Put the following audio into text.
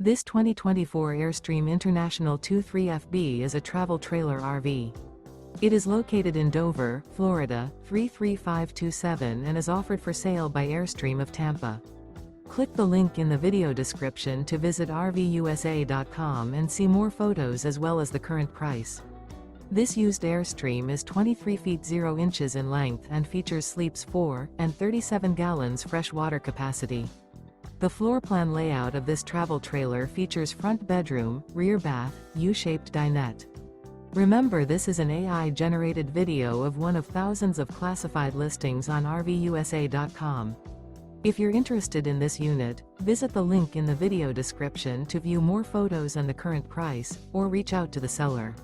This 2024 Airstream International 23FB is a travel trailer RV. It is located in Dover, Florida, 33527 and is offered for sale by Airstream of Tampa. Click the link in the video description to visit RVUSA.com and see more photos as well as the current price. This used Airstream is 23 feet 0 inches in length and features sleeps 4 and 37 gallons fresh water capacity. The floor plan layout of this travel trailer features front bedroom, rear bath, U-shaped dinette. Remember, this is an AI-generated video of one of thousands of classified listings on RVUSA.com. If you're interested in this unit, visit the link in the video description to view more photos and the current price, or reach out to the seller.